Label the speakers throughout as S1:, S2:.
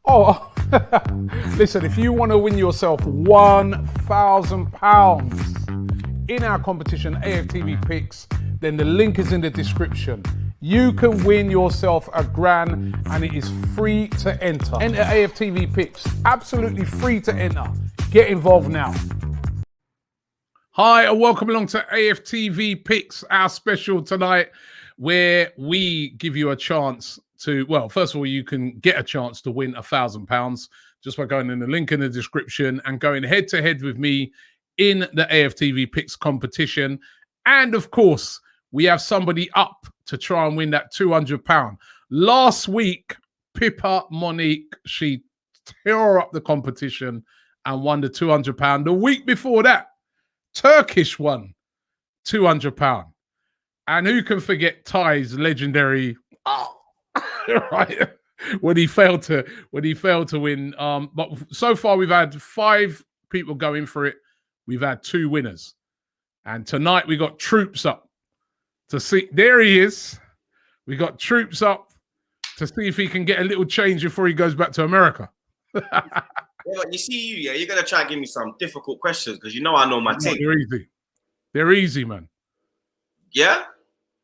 S1: Oh, listen, if you want to win yourself £1,000 in our competition, AFTV Picks, then the link is in the description. You can win yourself £1,000 and it is free to enter. Enter AFTV Picks, absolutely free to enter. Get involved now. Hi, and welcome along to AFTV Picks, our special tonight, where we give you a chance to, well, first of all, you can get a chance to win £1,000 just by going in the link in the description and going head to head with me in the AFTV Picks competition. And of course, we have somebody up to try and win that £200. Last week, Pippa Monique, she tore up the competition and won the £200. The week before that, Turkish won £200. And who can forget Ty's legendary right when he failed to win. But so far we've had 5 people going for it. We've had 2 winners. And tonight we got Troopz up to see. There he is. We got Troopz up to see if he can get a little change before he goes back to America.
S2: Yeah, but you see, you're gonna try and give me some difficult questions because you know I know my team.
S1: They're easy. They're easy, man.
S2: Yeah.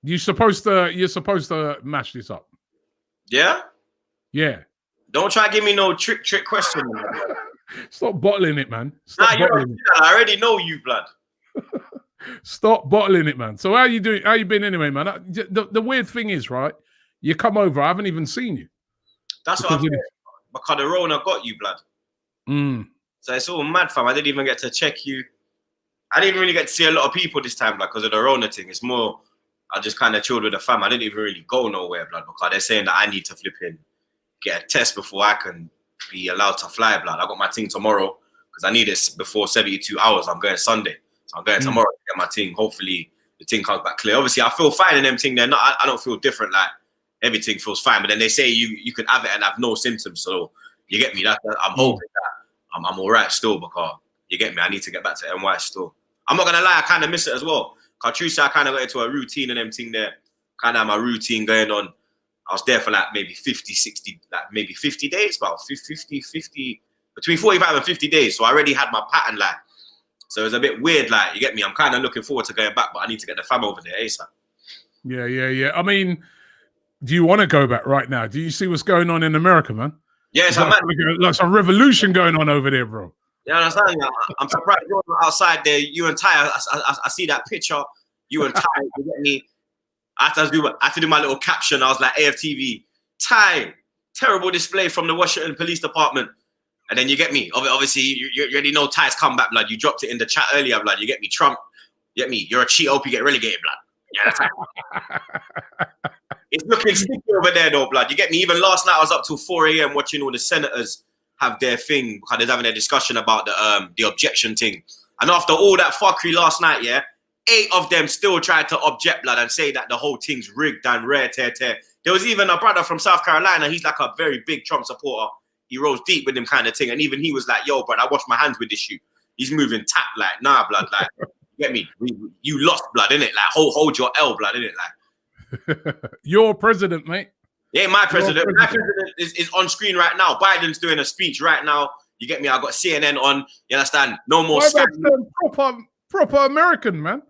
S1: You're supposed to mash this up.
S2: Yeah.
S1: Yeah.
S2: Don't try and give me no trick question.
S1: Stop bottling it, man.
S2: I already know you, blood.
S1: Stop bottling it, man. So how you doing? How you been anyway, man? The weird thing is, right? You come over, I haven't even seen you.
S2: That's what I'm saying. Because the Rona got you, blood. So it's all mad, fam. I didn't even get to check you. I didn't really get to see a lot of people this time, like, because of the Rona thing. It's more, I just kind of chilled with the fam. I didn't even really go nowhere, blood, because they're saying that I need to flip in, get a test before I can be allowed to fly, blood. I got my thing tomorrow because I need it before 72 hours. I'm going Sunday. So I'm going tomorrow to get my thing. Hopefully the thing comes back clear. Obviously, I feel fine in them thing. I don't feel different. Like, everything feels fine. But then they say you can have it and have no symptoms. So you get me? I'm hoping that I'm all right still, because you get me? I need to get back to NY still. I'm not going to lie, I kind of miss it as well. Because Truthfully, I kind of got into a routine and them thing there. Kind of had my routine going on. I was there for like maybe 50, 60, like maybe 50 days, about 50, between 45 and 50 days. So I already had my pattern, like. So it's a bit weird, like, you get me? I'm kind of looking forward to going back, but I need to get the fam over there ASAP.
S1: Yeah. I mean, do you want to go back right now? Do you see what's going on in America, man?
S2: Yeah, it's
S1: like some revolution going on over there, bro.
S2: You understand? I'm surprised you're outside there. You and Ty, I see that picture. You and Ty, you get me? I had to do my little caption. I was like, AFTV, Ty, terrible display from the Washington Police Department. And then you get me? Obviously, you already know Ty's comeback, blood. You dropped it in the chat earlier, blood. You get me? Trump, you get me? You're a cheat, hope you get relegated, blood. Yeah, that's right. It's looking sticky over there, though, blood. You get me? Even last night, I was up till 4 a.m. watching all the senators have their thing, because they're having a discussion about the objection thing. And after all that fuckery last night, 8 of them still tried to object, blood, and say that the whole thing's rigged and rare, tear. There was even a brother from South Carolina. He's like a very big Trump supporter. He rose deep with him kind of thing. And even he was like, yo, bro, I wash my hands with this shoe. He's moving tap, like, nah, blood, like, you get me? You lost, blood, innit? Like, hold your L, blood, innit? Like,
S1: your president, mate.
S2: Yeah, my president. My president is on screen right now. Biden's doing a speech right now. You get me? I got CNN on. You understand? No more
S1: proper American, man.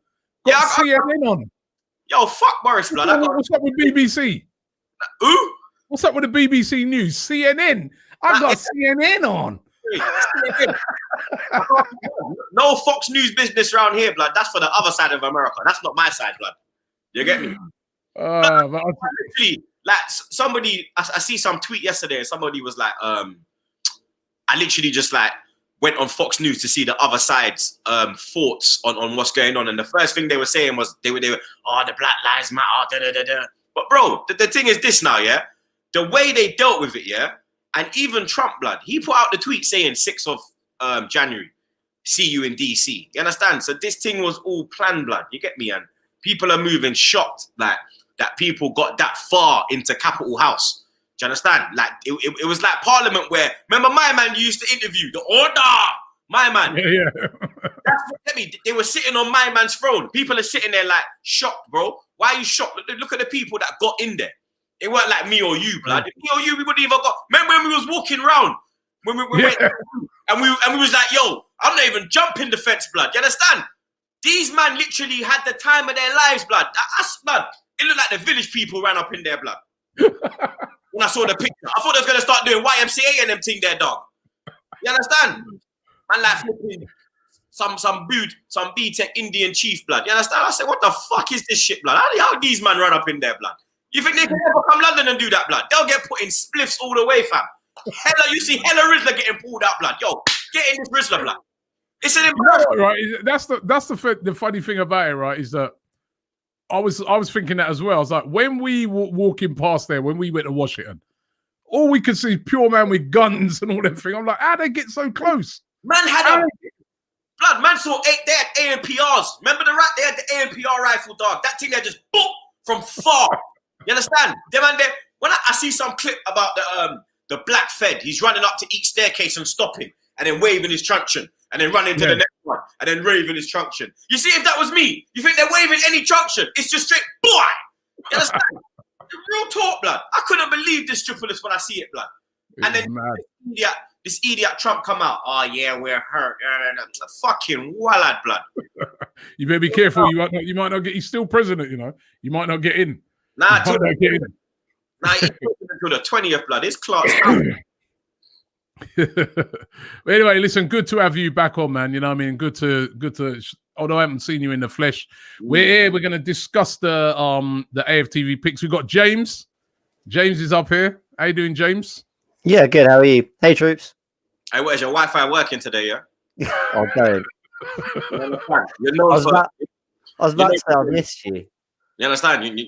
S1: Got CNN on.
S2: Yo, fuck Boris, blood.
S1: What's up with BBC?
S2: Who?
S1: What's up with the BBC News? CNN. I got CNN on.
S2: No Fox News business around here, blood. That's for the other side of America. That's not my side, blood. You get me? Literally, like, somebody, I see some tweet yesterday, and somebody was like, I literally just like went on Fox News to see the other side's thoughts on what's going on. And the first thing they were saying was they were, oh, the Black Lives Matter, But bro, the thing is this now, the way they dealt with it, and even Trump, blood, he put out the tweet saying 6th of January, see you in DC. You understand? So this thing was all planned, blood. You get me? And people are moving shocked, like, that people got that far into Capitol House. Do you understand? Like, it was like Parliament where, remember my man used to interview, the order, my man.
S1: Yeah.
S2: That's what, let me, they were sitting on my man's throne. People are sitting there like shocked, bro. Why are you shocked? Look at the people that got in there. It weren't like me or you, blood. If me or you, we wouldn't even got. Remember when we was walking round? When we went, and we was like, yo, I'm not even jumping the fence, blood. You understand? These man literally had the time of their lives, blood. Us, blood. It looked like the village people ran up in there, blood. When I saw the picture, I thought they was gonna start doing YMCA and them thing there, dog. You understand? Man, like flipping some B-Tech Indian chief, blood. You understand? I said, what the fuck is this shit, blood? How these man run up in there, blood? You think they can ever come London and do that, blood? They'll get put in spliffs all the way, fam. Hella, you see Hella Rizzler getting pulled out, blood. Yo, get in this Rizzler, blood. It's an embarrassment.
S1: Right, that's the funny thing about it, right? Is that I was thinking that as well. I was like, when we were walking past there, when we went to Washington, all we could see pure man with guns and all that thing. I'm like, how they get so close?
S2: Man had blood. Man saw they had ANPRs. Remember the rat? They had the ANPR rifle, dog. That thing that just boom from far. You understand? Them and them. When I see some clip about the black Fed, he's running up to each staircase and stopping, and then waving his truncheon, and then running to the next one, and then waving his truncheon. You see, if that was me, you think they're waving any truncheon? It's just straight, boy. You understand? Real talk, blood. I couldn't believe this triple-list when I see it, blood. And then this idiot Trump come out. Oh yeah, we're hurt. Fucking wallad, blood.
S1: You better be careful. You might not get. He's still president. You know. You might not get in.
S2: Nah, he's until the 20th, blood. It's close.
S1: Anyway, listen. Good to have you back on, man. You know what I mean? Good to. Although I haven't seen you in the flesh, we're here. We're going to discuss the AFTV picks. We've got James. James is up here. How you doing, James?
S3: Yeah, good. How are you? Hey, Troopz.
S2: Hey, where's your Wi-Fi working today, yeah?
S3: Oh, don't. I was about to say I missed you.
S2: You understand?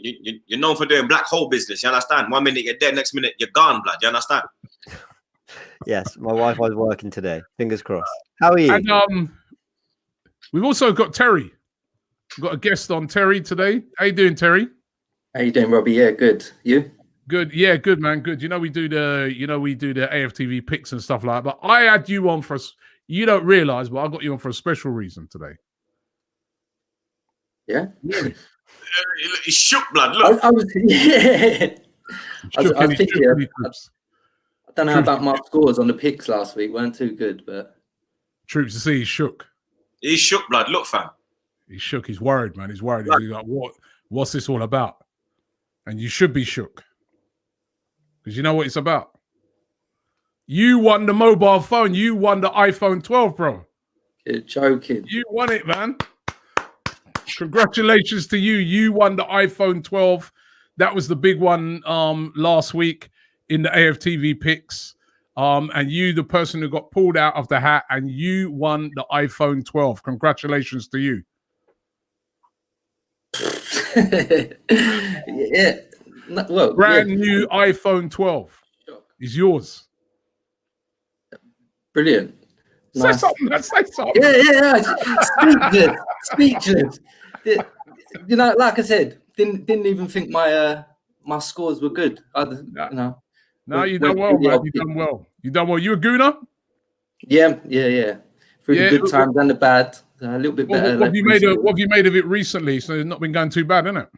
S2: You're known for doing black hole business. You understand? 1 minute you're dead, next minute you're gone, blood. You understand?
S3: Yes, my Wi-Fi's working today. Fingers crossed. How are you?
S1: And we've also got Terry. We've got a guest on, Terry, today. How you doing, Terry?
S4: How you doing, Robbie? Yeah, good. You?
S1: Good. Yeah, good, man. Good. We do the AFTV picks and stuff like that. But I had you on for you don't realize, but I got you on for a special reason today.
S4: Yeah.
S2: He shook, blood. Look.
S4: I was thinking. I don't know about my scores on the picks last week. Weren't too good, but
S1: Troopz to see he shook.
S2: He's shook, blood. Look, fam.
S1: He's shook. He's worried, man. He's worried. He's like, what's this all about? And you should be shook. Because you know what it's about. You won the mobile phone. You won the iPhone 12, bro.
S4: You're joking.
S1: You won it, man. Congratulations to you. You won the iPhone 12. That was the big one last week in the AFTV picks. And you, the person who got pulled out of the hat, and you won the iPhone 12. Congratulations to you.
S4: Yeah. Well,
S1: brand new iPhone 12 is yours.
S4: Brilliant.
S1: Nice. Say something.
S4: Yeah. Speechless. You know, like I said, didn't even think my scores were good.
S1: No, you done well, man. You done well. You done well. You a gooner?
S4: Yeah. Through the good times and the bad. A little bit better.
S1: What have you made of it recently? So it's not been going too bad, isn't it?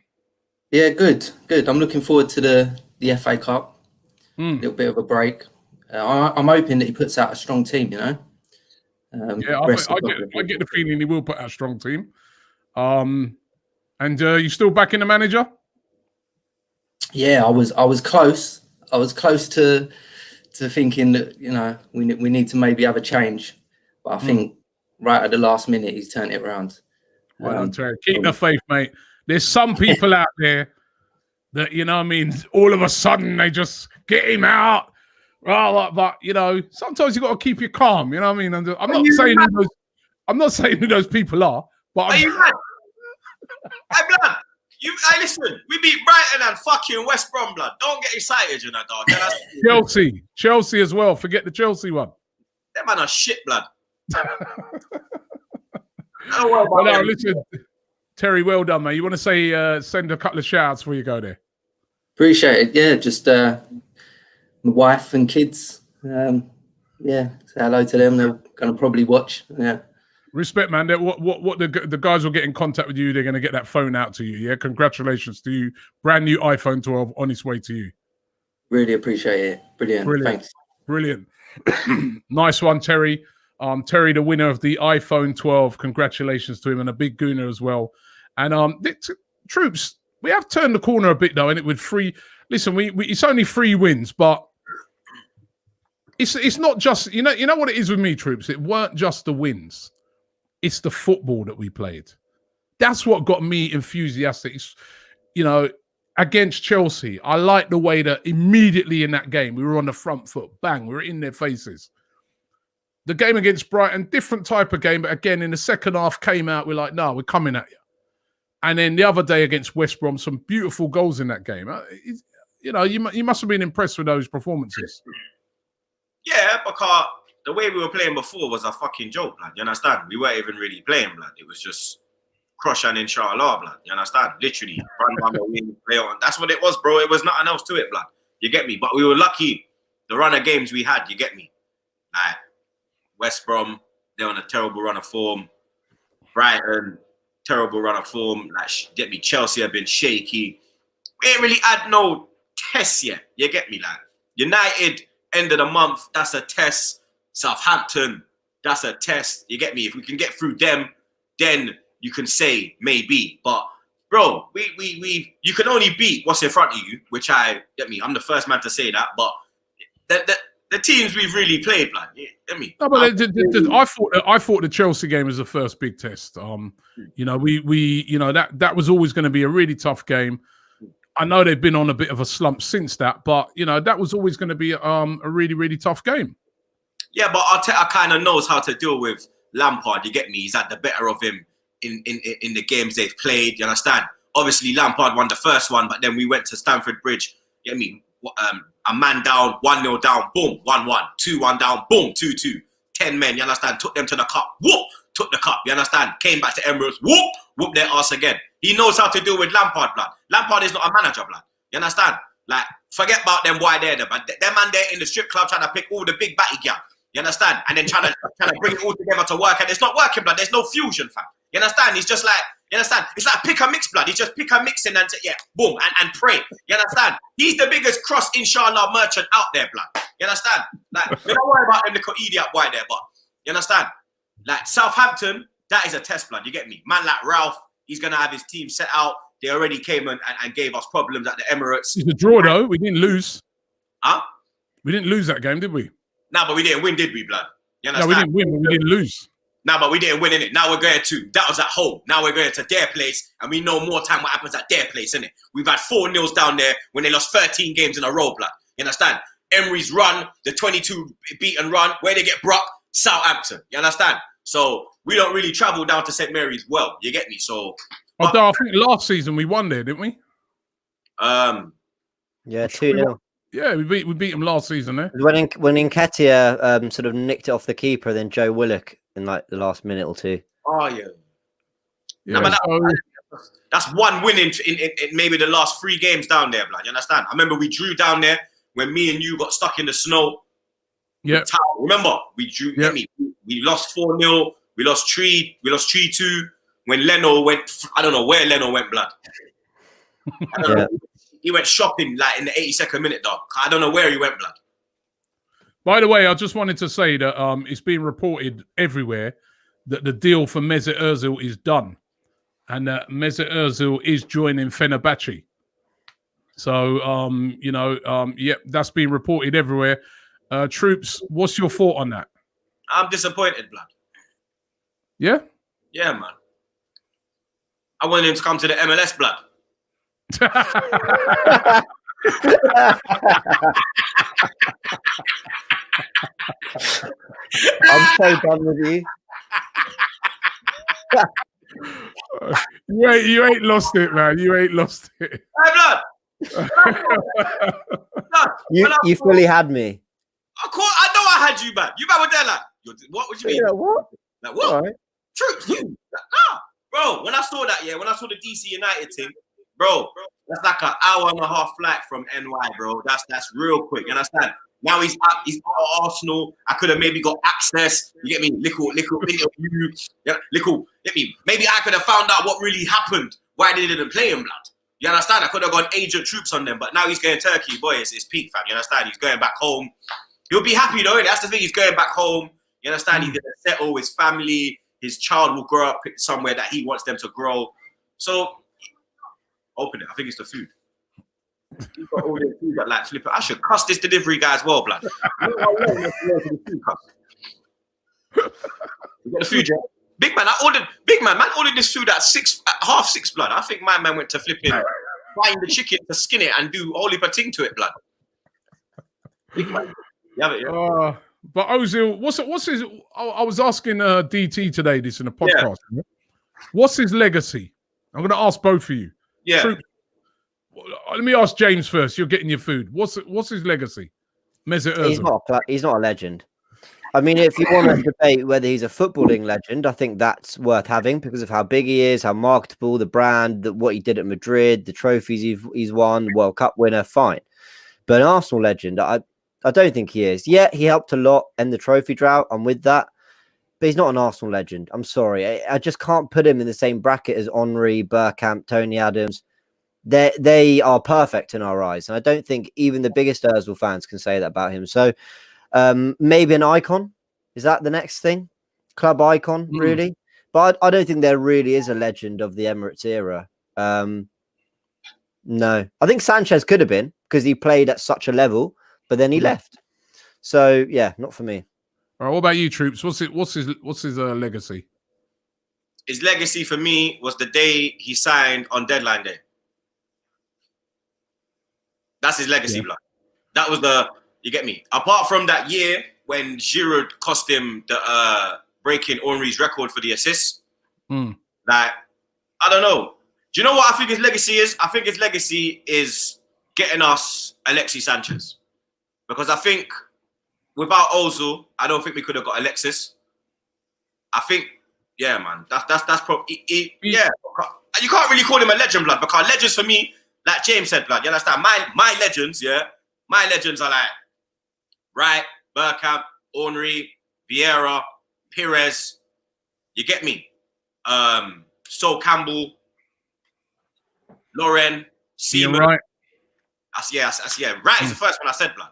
S4: Yeah, good. I'm looking forward to the FA Cup. A little bit of a break. I'm hoping that he puts out a strong team, you know.
S1: I get the feeling he will put out a strong team. And you still backing the manager?
S4: Yeah, I was close. I was close to thinking that, you know, we need to maybe have a change. But I think right at the last minute he's turned it around.
S1: Well, Terry, keep the faith, mate. There's some people out there that, you know what I mean, all of a sudden they just get him out. But, you know, sometimes you got to keep you calm. You know what I mean? I'm not saying who those people are. But
S2: are you mad? Hey, blood. Listen, we beat Brighton and fucking West Brom, blood. Don't get excited, you know, dog.
S1: Chelsea as well. Forget the Chelsea one.
S2: That man are shit, blood.
S1: Listen, Terry, well done, mate. You want to say send a couple of shouts before you go there?
S4: Appreciate it. Yeah, just my wife and kids. Say hello to them. They're gonna probably watch. Yeah.
S1: Respect, man. What the guys will get in contact with you. They're going to get that phone out to you. Yeah, congratulations to you. Brand new iPhone 12 on its way to you.
S4: Really appreciate it. Brilliant. Thanks.
S1: Brilliant. Nice one, Terry. Terry, the winner of the iPhone 12. Congratulations to him, and a big gooner as well. And Troopz, we have turned the corner a bit though, and it with three. Listen, we it's only 3 wins, but it's not just you know what it is with me, Troopz. It weren't just the wins. It's the football that we played. That's what got me enthusiastic. Against Chelsea, I like the way that immediately in that game, we were on the front foot. Bang, we were in their faces. The game against Brighton, different type of game. But again, in the second half, came out, we're like, no, we're coming at you. And then the other day against West Brom, some beautiful goals in that game. You must have been impressed with those performances.
S2: Yeah, because the way we were playing before was a fucking joke, blood. You understand? We weren't even really playing, blood. It was just crush and inshallah, blood. You understand? Literally, run down the wing, play on. That's what it was, bro. It was nothing else to it, blood. You get me? But we were lucky. The run of games we had, you get me? Like West Brom, they're on a terrible run of form. Brighton, terrible run of form. Like, get me? Chelsea have been shaky. We ain't really had no tests yet. You get me? Like United, end of the month, that's a test. Southampton, that's a test. You get me? If we can get through them, then you can say maybe. But bro, we you can only beat what's in front of you, which I'm the first man to say that. But the teams we've really played, like, get me?
S1: No, but I thought the Chelsea game was the first big test. That was always going to be a really tough game. I know they've been on a bit of a slump since that, but that was always going to be a really, really tough game.
S2: Yeah, but Arteta kind of knows how to deal with Lampard. You get me? He's had the better of him in the games they've played. You understand? Obviously, Lampard won the first one, but then we went to Stamford Bridge. You get me? A man down, 1-0 down, boom, 1-1, 2-1 down, boom, 2-2. 10 men, you understand? Took them to the cup, whoop, took the cup, you understand? Came back to Emirates, whoop their ass again. He knows how to deal with Lampard, blood. Lampard is not a manager, blood. You understand? Like, forget about them why they're there, but them man there in the strip club trying to pick all the big batty girl. You understand? And then trying to bring it all together to work, and it's not working, blood. There's no fusion, fam. You understand? He's just like, you understand? It's like pick a mix, blood. He's just pick a mix and then boom, and pray. You understand? He's the biggest cross inshallah merchant out there, blood. You understand? Like, we don't worry about them little idiot boy there, but you understand? Like Southampton, that is a test, blood. You get me? Man like Ralph, he's gonna have his team set out. They already came and gave us problems at the Emirates.
S1: It's a draw though. We didn't lose.
S2: Huh?
S1: We didn't lose that game, did we?
S2: No, but we didn't win, did we, blood? You understand?
S1: No, we didn't win, but we didn't lose.
S2: No, but we didn't win, innit? Now we're going to, that was at home. Now we're going to their place, and we know more time what happens at their place, innit? We've had 4-0 down there when they lost 13 games in a row, blood. You understand? Emery's run, the 22 beaten run, where they get Brock, Southampton. You understand? So we don't really travel down to St. Mary's well. You get me? So.
S1: Although I think last season we won there, didn't we?
S3: Yeah, 2-0.
S1: Yeah, we beat them last season, eh?
S3: When Nketiah sort of nicked it off the keeper, then Joe Willock in like the last minute or two.
S2: Oh yeah. That's one win in maybe the last 3 games down there, blood. You understand? I remember we drew down there when me and you got stuck in the snow.
S1: Yeah.
S2: Remember we drew. Yep. We lost 4-0. We lost 3-2 when Leno went. I don't know where Leno went, blood. I don't know. He went shopping like in the 82nd minute, dog. I don't know where he went, blood.
S1: By the way, I just wanted to say that it's been reported everywhere that the deal for Mesut Ozil is done, and that Mesut Ozil is joining Fenerbahce. So, that's been reported everywhere. Troopz, what's your thought on that?
S2: I'm disappointed, blood.
S1: Yeah?
S2: Yeah, man. I wanted him to come to the MLS, blood.
S3: I'm so done with you.
S1: You ain't lost it, man. You ain't lost it.
S2: Hey, blood.
S3: You fully had me.
S2: Of course, I know I had you, man. You man were there like, what would you mean?
S3: Yeah, what?
S2: Like, what?
S3: All right.
S2: Troopz, you. Nah. Bro, when I saw that, when I saw the DC United team, bro, that's like an hour and a half flight from NY, bro. That's real quick. You understand? Now he's out of Arsenal. I could have maybe got access. You get me? Little interview. Yeah, little. Get me? Maybe I could have found out what really happened. Why they didn't play him, blood. You understand? I could have gone agent Troopz on them, but now he's going Turkey. Boy, it's peak, fam. You understand? He's going back home. He'll be happy though. That's the thing. He's going back home. You understand? He's gonna settle his family. His child will grow up somewhere that he wants them to grow. So, open it. I think it's the food. You've got all the food that like flip it. I should cuss this delivery guy as well, blood. You got the food, yeah? Big man, man ordered this food at 6:30, blood. I think my man went to flipping, frying the chicken to skin it and do all heap of thing to it, blood. Big man. You have it, yeah?
S1: But Ozil, what's his? I was asking DT today this in a podcast. Yeah. What's his legacy? I'm going to ask both of you.
S2: Yeah.
S1: Let me ask James first. You're getting your food. What's his legacy? Mesut Ozil.
S3: He's not a legend. I mean, if you want to debate whether he's a footballing legend, I think that's worth having because of how big he is, how marketable, the brand, what he did at Madrid, the trophies he's won, World Cup winner, fine. But an Arsenal legend, I don't think he is. Yeah, he helped a lot in the trophy drought. I'm with that. But he's not an Arsenal legend. I'm sorry. I just can't put him in the same bracket as Henry, Bergkamp, Tony Adams. They are perfect in our eyes. And I don't think even the biggest Ozil fans can say that about him. So maybe an icon. Is that the next thing? Club icon, really? But I don't think there really is a legend of the Emirates era. No. I think Sanchez could have been because he played at such a level, but then he left. So, yeah, not for me.
S1: All right, what about you, Troopz? What's his legacy?
S2: His legacy for me was the day he signed on deadline day. That's his legacy, blood. That was you get me? Apart from that year when Giroud cost him the breaking Henry's record for the assists, like, I don't know. Do you know what I think his legacy is? I think his legacy is getting us Alexis Sanchez. Because I think without Ozil, I don't think we could have got Alexis. I think, yeah, man, that's probably, yeah. You can't really call him a legend, blood, because legends for me, like James said, blood, you understand? My legends, yeah, my legends are like Wright, Bergkamp, Henry, Vieira, Pires. You get me? Sol Campbell, Lauren, Seaman.
S1: Right.
S2: Yeah. Right is the first one I said, blood.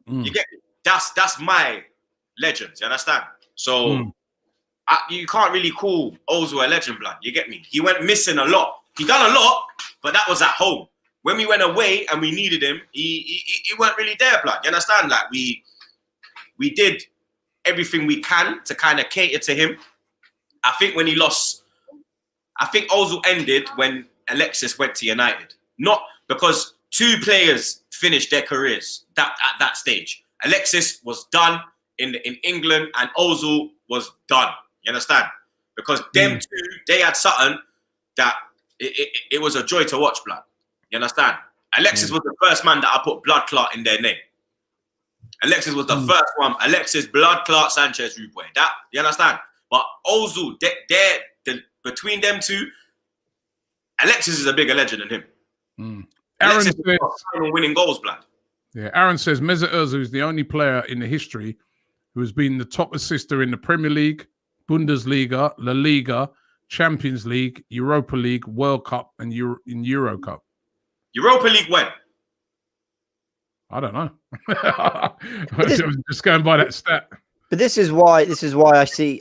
S2: You get me? That's my legends. You understand? So you can't really call Ozil a legend, blood. You get me? He went missing a lot. He done a lot, but that was at home. When we went away and we needed him, he weren't really there, blood. You understand? Like we did everything we can to kind of cater to him. I think when he lost, I think Ozil ended when Alexis went to United. Not because two players finished their careers at that stage. Alexis was done in England and Ozil was done. You understand? Because them two, they had something that it was a joy to watch, blood. You understand? Alexis was the first man that I put blood clot in their name. Alexis was the first one. Alexis, blood clot, Sanchez, rude boy. That, you understand? But Ozil, between them two, Alexis is a bigger legend than him.
S1: Aaron
S2: says,
S1: says,
S2: winning goals, blood.
S1: Yeah, Aaron says Mesut Ozil is the only player in the history who has been the top assister in the Premier League, Bundesliga, La Liga, Champions League, Europa League, World Cup, and Euro Cup.
S2: Europa League when?
S1: I don't know. I'm just going by that stat.
S3: But this is why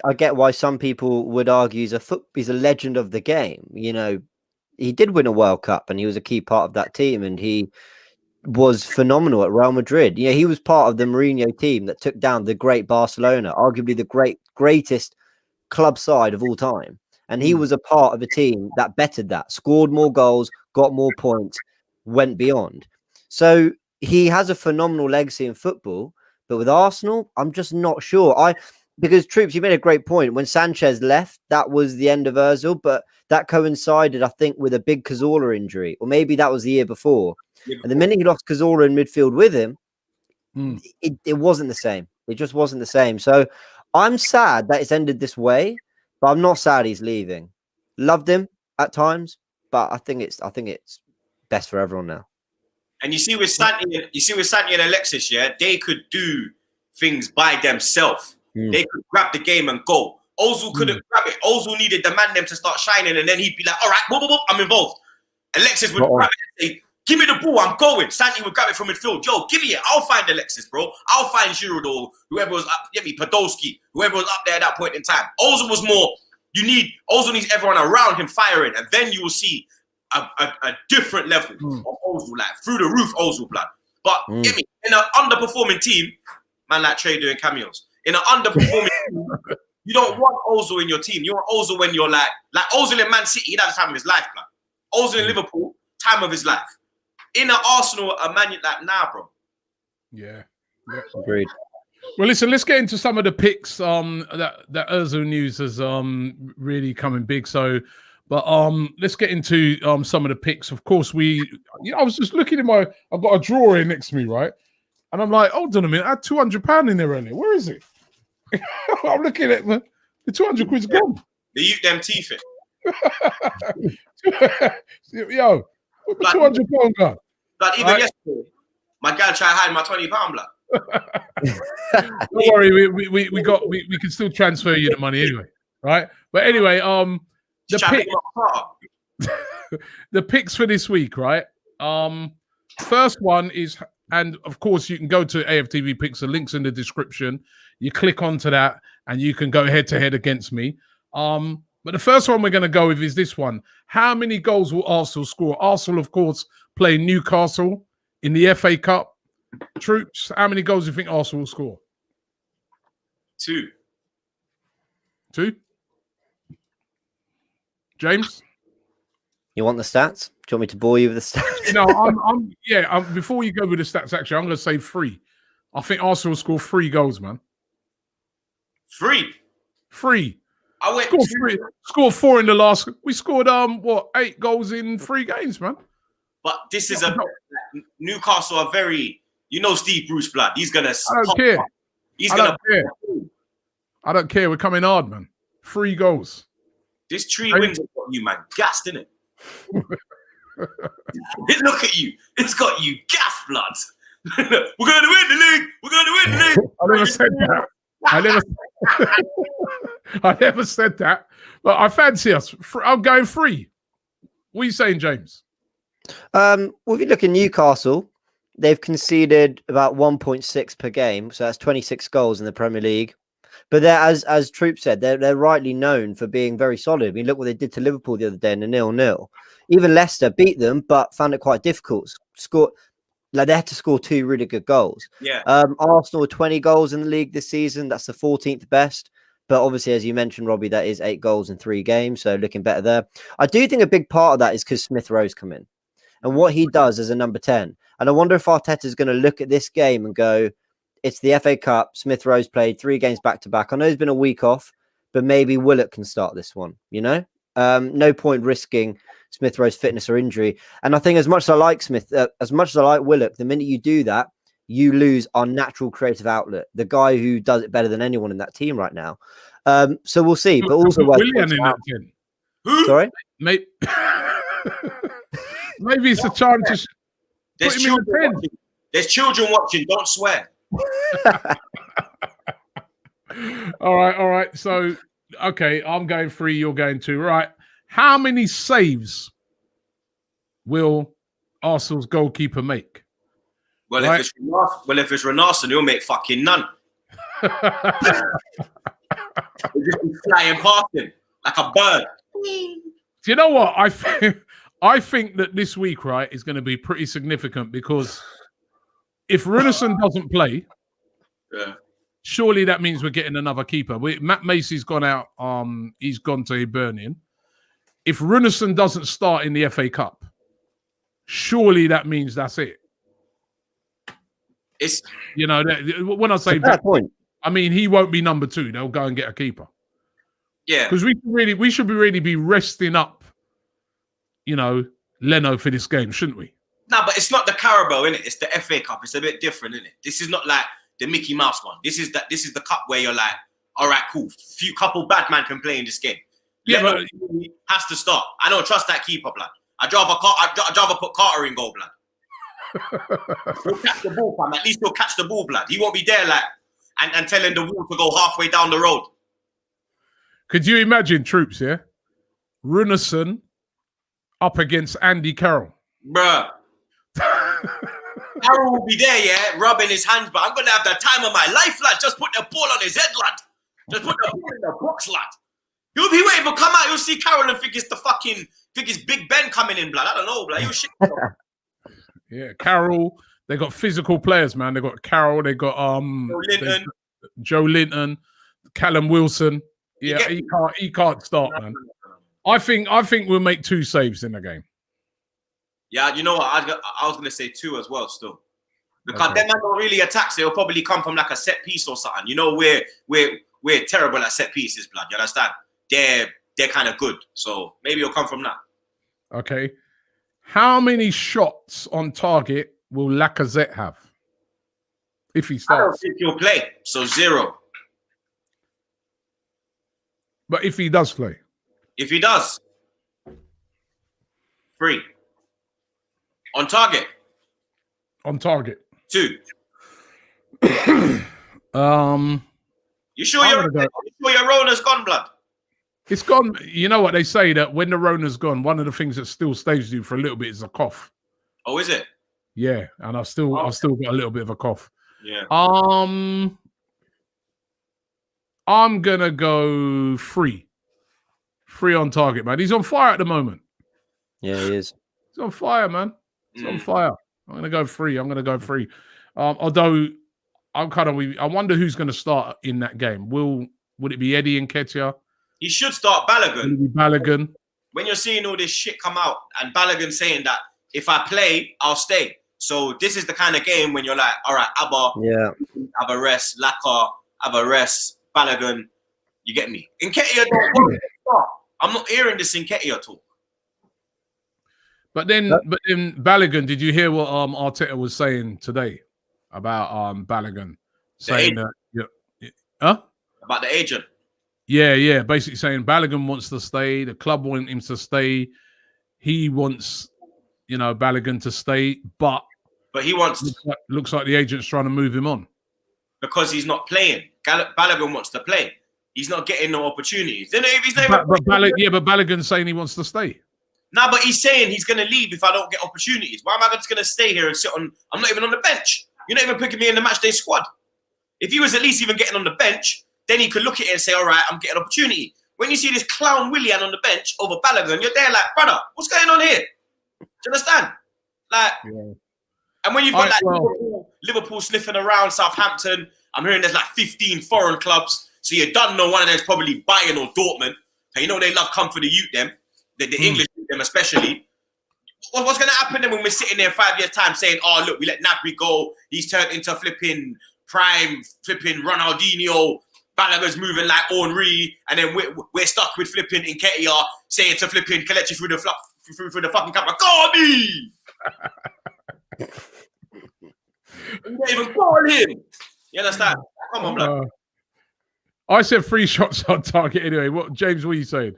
S3: I get why some people would argue he's a legend of the game. You know, he did win a World Cup and he was a key part of that team and he was phenomenal at Real Madrid. You know, he was part of the Mourinho team that took down the great Barcelona, arguably the greatest club side of all time. And he was a part of a team that bettered that, scored more goals, got more points, went beyond. So he has a phenomenal legacy in football, but with Arsenal, I'm just not sure. Because Troopz, you made a great point. When Sanchez left, that was the end of Ozil, but that coincided, I think, with a big Cazorla injury, or maybe that was the year before. And the minute he lost Cazorla in midfield with him, it wasn't the same. It just wasn't the same. So I'm sad that it's ended this way, but I'm not sad he's leaving. Loved him at times, but I think it's best for everyone now.
S2: And you see with Santi and Alexis, yeah, they could do things by themselves. They could grab the game and go. Ozil couldn't grab it. Ozil needed the man them to start shining, and then he'd be like, all right, boop, boop, boop, I'm involved. Alexis would grab it and say, give me the ball, I'm going. Santi would grab it from midfield. Yo, give me it. I'll find Alexis, bro. I'll find Giroud or whoever was up, Podolski, whoever was up there at that point in time. Ozil was more, Ozil needs everyone around him firing, and then you will see a different level of Ozil, like through the roof Ozil, blood. But give me, in an underperforming team, man like Trey doing cameos. In an underperforming team, you don't want Ozil in your team. You want Ozil when you're like Ozil in Man City, he had the time of his life, man. Ozil in Liverpool, time of his life. In an Arsenal, a man like, nah, bro.
S1: Yeah.
S3: Agreed.
S1: Well, listen, let's get into some of the picks. That Ozil news is really coming big. So, but let's get into some of the picks. Of course, I was just looking I've got a drawer here next to me, right? And I'm like, hold on a minute, I had £200 in there earlier. Where is it? I'm looking at the 200 quid's gone.
S2: They use them teeth in.
S1: Yo, what the £200 gone?
S2: Like even yesterday, my guy tried to hide my £20, blood.
S1: Don't worry, we can still transfer you the money anyway, right? But anyway, the picks for this week, right? First one is, and of course you can go to AFTV Picks. The link's in the description. You click onto that, and you can go head to head against me. But the first one we're going to go with is this one. How many goals will Arsenal score? Arsenal, of course, play Newcastle in the FA Cup. Troopz, how many goals do you think Arsenal will score?
S2: 2.
S1: James?
S3: You want the stats? Do you want me to bore you with the stats?
S1: No, before you go with the stats, actually, I'm going to say 3. I think Arsenal will score 3 goals, man.
S2: 3? I went
S1: scored 4 in the last. We scored 8 goals in 3 games, man.
S2: But this is Newcastle are very, Steve Bruce blood. He's gonna.
S1: I don't care. I don't care. We're coming hard, man. 3 goals.
S2: This 3 wins have got you, man. Gassed, innit? Look at you. It's got you gassed, blood. We're going to win the league. We're going to win the league.
S1: I never said that. I never said that. But I fancy us. I'm going 3. What are you saying, James?
S3: Well, if you look at Newcastle, they've conceded about 1.6 per game. So that's 26 goals in the Premier League. But they're, as Troopz said, they're rightly known for being very solid. I mean, look what they did to Liverpool the other day in a 0-0. Even Leicester beat them, but found it quite difficult. They had to score 2 really good goals.
S2: Yeah.
S3: Arsenal 20 goals in the league this season. That's the 14th best. But obviously, as you mentioned, Robbie, that is 8 goals in 3 games. So looking better there. I do think a big part of that is because Smith Rowe's come in and what he does as a number 10. And I wonder if Arteta is going to look at this game and go, it's the FA Cup. Smith Rowe's played 3 games back to back. I know he's been a week off, but maybe Willock can start this one. No point risking Smith Rowe's fitness or injury. And I think as much as I like as much as I like Willock, the minute you do that, you lose our natural creative outlet, the guy who does it better than anyone in that team right now. So we'll see. But also,
S1: Willian in that team.
S3: Sorry,
S1: maybe it's a time to.
S2: There's children watching. Don't swear.
S1: All right. So, okay, I'm going 3. You're going 2. Right. How many saves will Arsenal's goalkeeper make?
S2: Well, right? if it's Renarson, he'll make fucking none. He'll just be flying past him like a bird.
S1: Do you know what? I think that this week, right, is going to be pretty significant because if Runarsson doesn't play, surely that means we're getting another keeper. Matt Macy's gone out. He's gone to Hibernian. If Runarsson doesn't start in the FA Cup, surely that means that's it.
S2: It's
S1: when I say that point, I mean he won't be number 2. They'll go and get a keeper.
S2: Yeah,
S1: because we should really be resting up, Leno for this game, shouldn't we?
S2: Nah, but it's not the Carabao, innit? It's the FA Cup. It's a bit different, innit? This is not like the Mickey Mouse one. This is the cup where you're like, all right, cool. Couple bad man can play in this game.
S1: Yeah,
S2: Leno has to start. I don't trust that keeper, blood. I'd rather put Carter in goal, blood. He'll catch the ball, fam. At least he'll catch the ball, blood. He won't be there like and telling the wall to go halfway down the road.
S1: Could you imagine Troopz, yeah? Runnison up against Andy Carroll.
S2: Bruh. Carroll will be there, yeah, rubbing his hands, but I'm going to have the time of my life, lad. Just put the ball on his head, lad. Just put the ball in the box, lad. He'll be waiting for come out. You'll see Carroll and think it's Big Ben coming in, blood. I don't know, blood. You'll shit.
S1: Yeah, Carroll. They got physical players, man. They got Carroll. They got Joe Linton, Callum Wilson. Yeah, he can't start, man. I think we'll make 2 saves in the game.
S2: Yeah, you know what? I was gonna say 2 as well, still, because them man don't really attack. So it'll probably come from like a set piece or something. You know, we're terrible at set pieces, blood. You understand? They're kind of good, so maybe it'll come from that.
S1: Okay. How many shots on target will Lacazette have if he starts?
S2: I don't think he'll play, so 0.
S1: But if he does play?
S2: If he does, 3. On target?
S1: On target.
S2: 2. You sure your Rona's gone, blood?
S1: It's gone. You know what they say, that when the Rona's gone, one of the things that still stays with you for a little bit is a cough.
S2: Oh, is it?
S1: Yeah, and I've still got a little bit of a cough.
S2: Yeah.
S1: I'm gonna go 3. 3 on target, man. He's on fire at the moment.
S3: Yeah, he is.
S1: He's on fire, man. He's on fire. I'm gonna go 3. Although I wonder who's gonna start in that game. Would it be Eddie and Nketiah?
S2: He should start Balogun.
S1: Balogun.
S2: When you're seeing all this shit come out and Balogun saying that if I play, I'll stay. So this is the kind of game when you're like, all right, have a rest, Laka, have a rest, Balogun. You get me? Nketiah don't want to start. I'm not hearing this Nketiah talk.
S1: But then Balogun, did you hear what Arteta was saying today about Balogun? Saying that,
S2: about the agent.
S1: Yeah. Basically saying Balogun wants to stay. The club want him to stay. He wants, Balogun to stay, but
S2: he wants.
S1: Looks like the agent's trying to move him on
S2: because he's not playing. Balogun wants to play. He's not getting no opportunities. But
S1: Balogun's saying he wants to stay.
S2: Nah, but he's saying he's going to leave if I don't get opportunities. Why am I just going to stay here and sit on? I'm not even on the bench. You're not even picking me in the matchday squad. If he was at least even getting on the bench, then he could look at it and say, all right, I'm getting an opportunity. When you see this clown Willian on the bench over Balogun, you're there like, brother, what's going on here? Do you understand? Like, and when you've got Liverpool sniffing around Southampton, I'm hearing there's like 15 foreign clubs. So you don't know one of them's probably Bayern or Dortmund. And you know they love come for the youth, them. The English, them especially. What's going to happen then when we're sitting there 5 years' time saying, oh, look, we let Gnabry go. He's turned into flipping prime, flipping Ronaldinho. Balogun's moving like Henry. And then we're stuck with flipping Nketiah saying to flipping Kelechi through the fucking camera, call me! You don't even call him. You understand? Come on, blood.
S1: I said 3 shots on target anyway. James, what are you saying?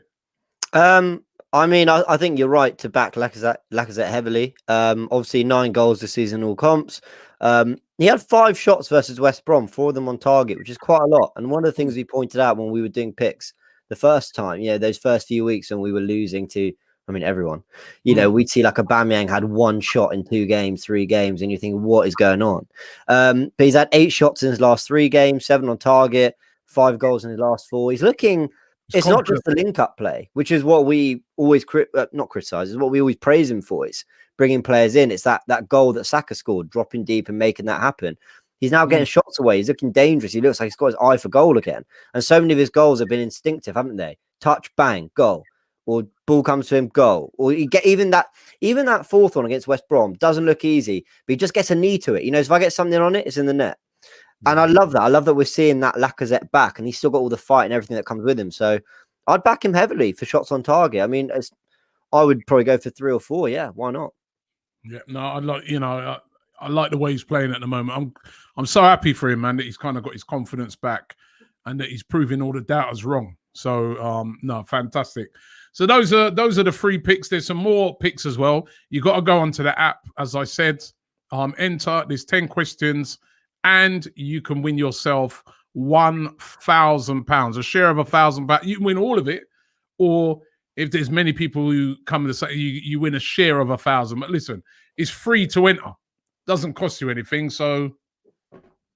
S3: I mean, I think you're right to back Lacazette heavily. Obviously, 9 goals this season, all comps. He had 5 shots versus West Brom, 4 of them on target, which is quite a lot. And one of the things we pointed out when we were doing picks the first time, those first few weeks when we were losing to, everyone, we'd see like Aubameyang had 1 shot in 2 games, 3 games, and you think, what is going on? But he's had 8 shots in his last 3 games, 7 on target, 5 goals in his last 4. He's looking. It's not just the link-up play, which is what we always not criticize. Is what we always praise him for. It's bringing players in. It's that goal that Saka scored, dropping deep and making that happen. He's now getting shots away. He's looking dangerous. He looks like he's got his eye for goal again. And so many of his goals have been instinctive, haven't they? Touch, bang, goal. Or ball comes to him, goal. Or you get even that 4th one against West Brom doesn't look easy, but he just gets a knee to it. If I get something on it, it's in the net. And I love that. I love that we're seeing that Lacazette back, and he's still got all the fight and everything that comes with him. So I'd back him heavily for shots on target. I mean, I would probably go for 3 or 4. Yeah, why not?
S1: Yeah, no, I like the way he's playing at the moment. I'm so happy for him, man, that he's kind of got his confidence back, and that he's proving all the doubters wrong. So no, fantastic. So those are the 3 picks. There's some more picks as well. You got to go onto the app, as I said. Enter. There's 10 questions, and you can win yourself £1,000, a share of £1,000. You can win all of it, or if there's many people who come to say you win a share of 1,000. But listen, it's free to enter. Doesn't cost you anything, so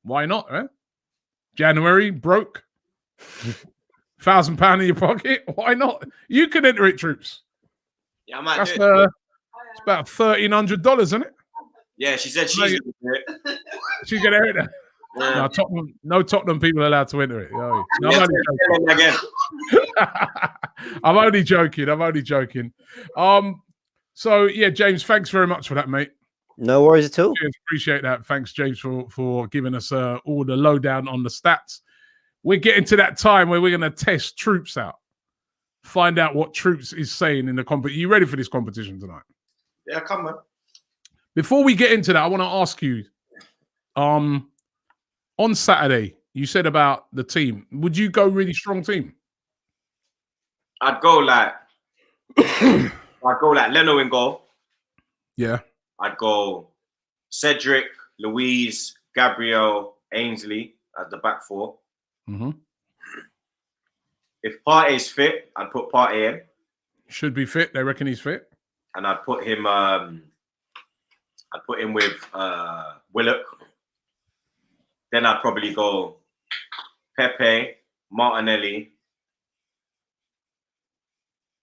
S1: why not? Eh? January broke, £1,000 in your pocket. Why not? You can enter it, Troopz.
S2: Yeah, I might
S1: That's
S2: do it.
S1: it's about $1,300, isn't it?
S2: Yeah, she said she's gonna do it.
S1: She's gonna enter it.
S2: Yeah.
S1: No Tottenham people allowed to enter it. No, I'm only joking. I'm only joking. So yeah, James, thanks very much for that, mate.
S3: No worries at all.
S1: Cheers, appreciate that. Thanks, James, for giving us all the lowdown on the stats. We're getting to that time where we're going to test Troopz out, find out what Troopz is saying in the competition. You ready for this competition tonight?
S2: Yeah, come on.
S1: Before we get into that, I want to ask you, on Saturday, you said about the team. Would you go really strong team?
S2: I'd go like Leno in goal.
S1: Yeah.
S2: I'd go Cedric, Louise, Gabriel, Ainsley as the back four.
S1: Mm-hmm.
S2: If Partey's fit, I'd put Partey in.
S1: Should be fit. They reckon he's fit.
S2: And I'd put him with Willock. Then I'd probably go Pepe, Martinelli,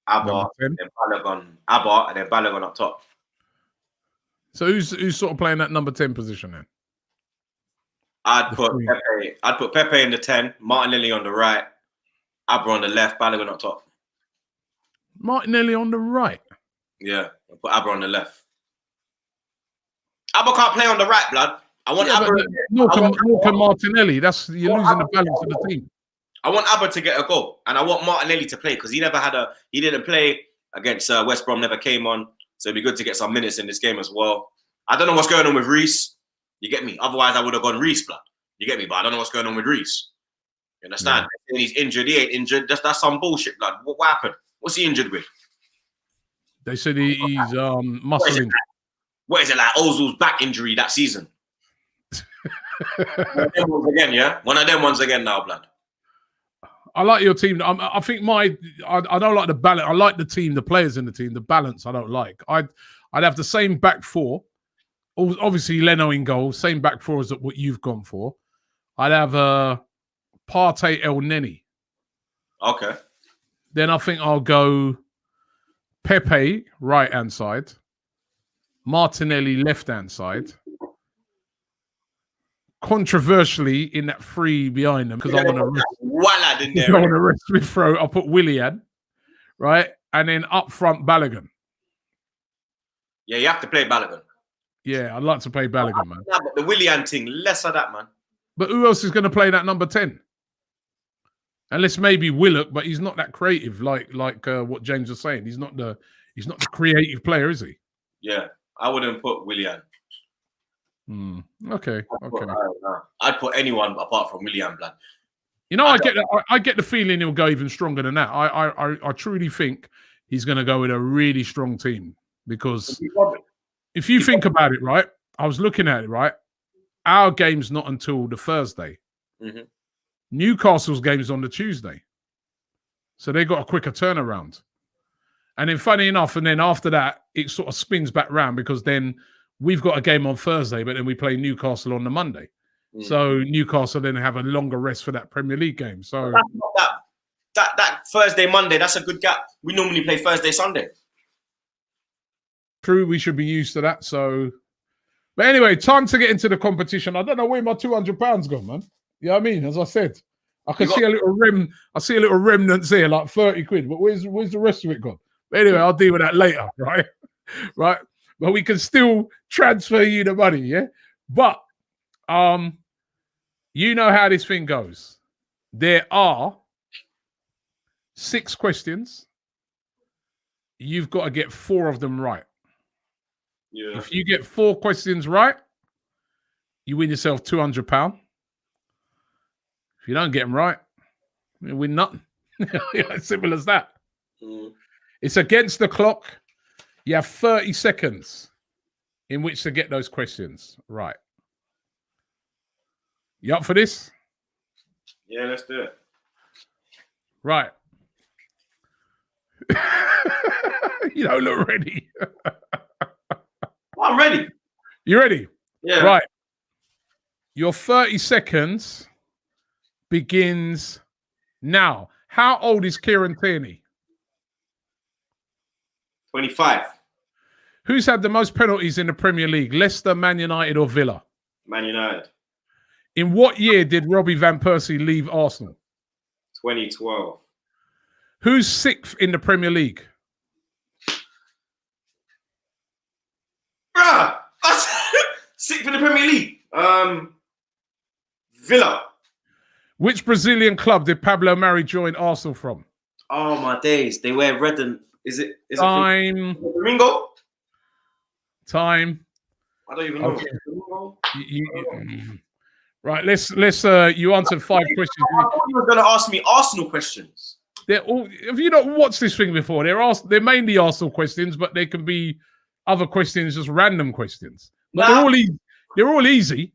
S2: Abba, and then Balogun. Abba, and then Balogun up top.
S1: So who's sort of playing that number 10 position then?
S2: I'd put Pepe in the 10, Martinelli on the right, Abba on the left, Balogun up top.
S1: Martinelli on the right?
S2: Yeah, I'll put Abba on the left. Abba can't play on the right, blood. I want Abba.
S1: Walker Martinelli. You're losing the balance of the team.
S2: I want Abba to get a goal, and I want Martinelli to play because he didn't play against West Brom, never came on. So it'd be good to get some minutes in this game as well. I don't know what's going on with Reece. You get me? Otherwise, I would have gone Reece, blood. You get me? But I don't know what's going on with Reece. You understand? Yeah. He's injured. He ain't injured. That's some bullshit, blood. What happened? What's he injured with?
S1: They said he's muscling.
S2: What is it like? Ozil's back injury that season. One of them ones again, yeah? One of them ones again now, blood.
S1: I like your team. I think I don't like the balance. I like the team, the players in the team. The balance I don't like. I'd have the same back four. Obviously, Leno in goal. Same back four as what you've gone for. I'd have Partey El Neni.
S2: Okay.
S1: Then I think I'll go Pepe, right-hand side. Martinelli, left-hand side. Controversially, in that three behind them, because I want to rest with throw. I'll put Willian, right? And then up front, Balogun.
S2: Yeah, you have to play Balogun.
S1: Yeah, I'd like to play Balogun, man.
S2: But the Willian thing, less of that, man.
S1: But who else is going to play that number 10? Unless maybe Willock, but he's not that creative, like what James was saying. He's not the creative player, is he?
S2: Yeah, I wouldn't put Willian.
S1: Okay.
S2: I'd put anyone apart from Willian, blood.
S1: You know, I get the feeling he'll go even stronger than that. I truly think he's going to go with a really strong team because if you think about it, right? I was looking at it, right? Our game's not until the Thursday. Mm-hmm. Newcastle's game's on the Tuesday. So they got a quicker turnaround. And then funny enough, and then after that, it sort of spins back round because then we've got a game on Thursday, but then we play Newcastle on the Monday. Mm. So Newcastle then have a longer rest for that Premier League game. So
S2: that Thursday, Monday, that's a good gap. We normally play Thursday, Sunday.
S1: True, we should be used to that. So, but anyway, time to get into the competition. I don't know where my £200 gone, man. You know what I mean? As I said, I can see a little remnants here, like 30 quid. But where's the rest of it gone? But anyway, I'll deal with that later, right? Right. But we can still transfer you the money, yeah? But you know how this thing goes. There are 6 questions. You've got to get 4 of them right. Yeah. If you get 4 questions right, you win yourself £200. If you don't get them right, you win nothing. Simple as that. Mm. It's against the clock. You have 30 seconds in which to get those questions right. You up for this?
S2: Yeah, let's do it.
S1: Right. You don't look ready.
S2: I'm ready.
S1: You ready?
S2: Yeah.
S1: Right. Your 30 seconds begins now. How old is Kieran Tierney?
S2: 25.
S1: Who's had the most penalties in the Premier League? Leicester, Man United, or Villa?
S2: Man United.
S1: In what year did Robbie Van Persie leave Arsenal?
S2: 2012.
S1: Who's sixth in the Premier League?
S2: Bruh! Sixth in the Premier League. Villa.
S1: Which Brazilian club did Pablo Mari join Arsenal from?
S2: Oh my days. They wear red and is it
S1: Time.
S2: Ringo?
S1: Time.
S2: I don't even know.
S1: Okay. Right, let's you answered 5 questions.
S2: I thought you were gonna ask me Arsenal questions.
S1: They're all, have you not watched this thing before? They're mainly Arsenal questions, but they can be other questions, just random questions. But they're all easy.